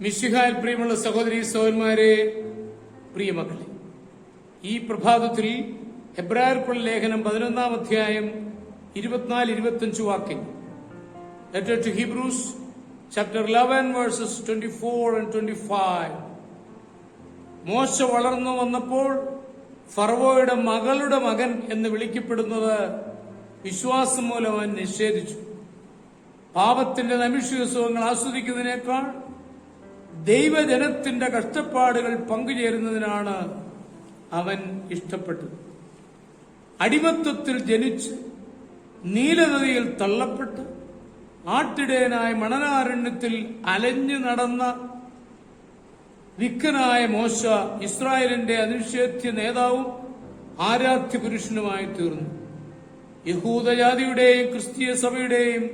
മിശിഹായിൽ പ്രിയമുള്ള സഹോദരീ സഹോദരന്മാരെ, പ്രിയമക്കളെ, ഈ പ്രഭാതത്തിൽ ഹെബ്രായർക്കുള്ള ലേഖനം 11-ാം അധ്യായം 24-25 വാക്യങ്ങൾ. Letter to Hebrews chapter 11 verses 24 and 25. മോശ വളർന്നു വന്നപ്പോൾ ഫറവോയുടെ മകളുടെ മകൻ എന്ന് വിളിക്കപ്പെടുന്നത് വിശ്വാസം മൂലം അവൻ നിഷേധിച്ചു. പാപത്തിന്റെ നൈമിഷിക സുഖങ്ങൾ ആസ്വദിക്കുന്നതിനേക്കാൾ ദൈവജനത്തിന്റെ കഷ്ടപ്പാടുകൾ പങ്കുചേരുന്നതിനാണ് അവൻ ഇഷ്ടപ്പെട്ടത്. അടിമത്വത്തിൽ ജനിച്ച് നീലനദിയിൽ തള്ളപ്പെട്ട് ആട്ടിടയനായ മണനാരണ്യത്തിൽ അലഞ്ഞു നടന്ന വിക്കനായ മോശ ഇസ്രായേലിന്റെ അനിഷേധ്യ നേതാവും ആരാധ്യ പുരുഷനുമായി തീർന്നു. യഹൂദജാതിയുടെയും ക്രിസ്തീയ സഭയുടെയും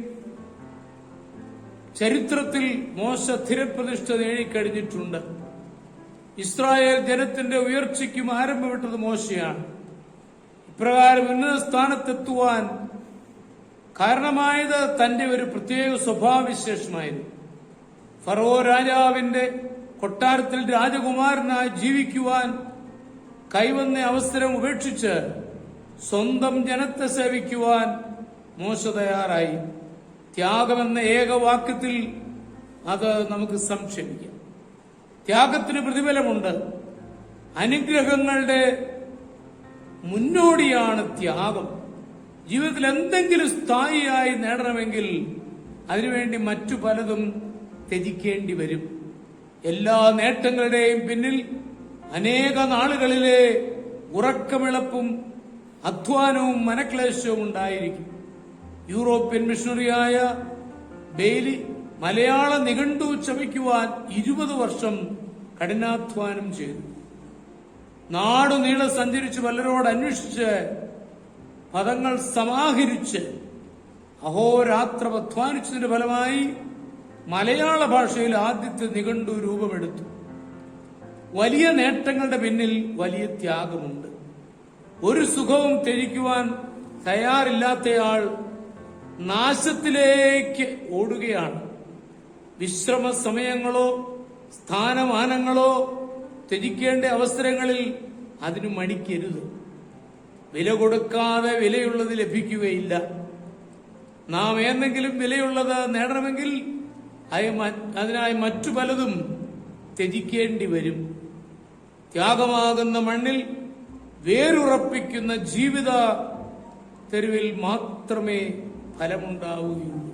ചരിത്രത്തിൽ മോശ സ്ഥിരപ്രതിഷ്ഠ നേടിക്കഴിഞ്ഞിട്ടുണ്ട്. ഇസ്രായേൽ ജനത്തിന്റെ ഉയർച്ചയ്ക്കും ആരംഭമിട്ടത് മോശയാണ്. ഇപ്രകാരം ഉന്നത സ്ഥാനത്തെത്തുവാൻ കാരണമായത് തന്റെ ഒരു പ്രത്യേക സ്വഭാവവിശേഷമായിരുന്നു. ഫറവോ രാജാവിന്റെ കൊട്ടാരത്തിൽ രാജകുമാരനായി ജീവിക്കുവാൻ കൈവന്ന അവസരം ഉപേക്ഷിച്ച് സ്വന്തം ജനത്തെ സേവിക്കുവാൻ മോശ തയ്യാറായി. ത്യാഗമെന്ന ഏകവാക്യത്തിൽ അത് നമുക്ക് സംക്ഷേപിക്കാം. ത്യാഗത്തിന് പ്രതിഫലമുണ്ട്. അനുഗ്രഹങ്ങളുടെ മുന്നോടിയാണ് ത്യാഗം. ജീവിതത്തിൽ എന്തെങ്കിലും സ്ഥായിയായി നേടണമെങ്കിൽ അതിനുവേണ്ടി മറ്റു പലതും ത്യജിക്കേണ്ടി വരും. എല്ലാ നേട്ടങ്ങളുടെയും പിന്നിൽ അനേക നാളുകളിലെ ഉറക്കമിളപ്പും അധ്വാനവും മനക്ലേശവും ഉണ്ടായിരിക്കും. യൂറോപ്യൻ മിഷണറിയായ ബെയ്ലി മലയാള നിഘണ്ടു ചമയ്ക്കുവാൻ 20 വർഷം കഠിനാധ്വാനം ചെയ്തു. നാടുനീളെ സഞ്ചരിച്ച് പലരോട് അന്വേഷിച്ച് പദങ്ങൾ സമാഹരിച്ച് അഹോരാത്രം അധ്വാനിച്ചതിന്റെ ഫലമായി മലയാള ഭാഷയിൽ ആദ്യത്തെ നിഘണ്ടു രൂപമെടുത്തു. വലിയ നേട്ടങ്ങളുടെ പിന്നിൽ വലിയ ത്യാഗമുണ്ട്. ഒരു സുഖവും ത്യജിക്കുവാൻ തയ്യാറില്ലാത്തയാൾ നാശത്തിലേക്ക് ഓടുകയാണ്. വിശ്രമ സമയങ്ങളോ സ്ഥാനമാനങ്ങളോ ത്യജിക്കേണ്ട അവസരങ്ങളിൽ അതിനു മടിക്കരുത്. വില കൊടുക്കാതെ വിലയുള്ളത് ലഭിക്കുകയില്ല. നാം എന്തെങ്കിലും വിലയുള്ളത് നേടണമെങ്കിൽ അതിനായി മറ്റു പലതും ത്യജിക്കേണ്ടി വരും. ത്യാഗമാകുന്ന മണ്ണിൽ വേരുറപ്പിക്കുന്ന ജീവിത തെരുവിൽ മാത്രമേ ഫലമുണ്ടാവുകയുള്ളൂ.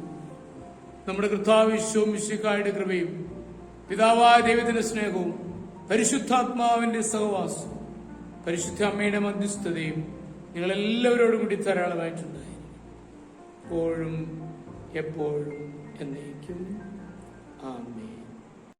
നമ്മുടെ കർത്താവ് യേശു മിശിഹായുടെ കൃപയും പിതാവായ ദൈവത്തിന്റെ സ്നേഹവും പരിശുദ്ധാത്മാവിന്റെ സഹവാസവും പരിശുദ്ധ അമ്മയുടെ മധ്യസ്ഥതയും നിങ്ങളെല്ലാവരോടും കൂടി ധാരാളമായിട്ടുണ്ടായിരിക്കും, എപ്പോഴും എപ്പോഴും എന്നേക്കും. ആമേൻ.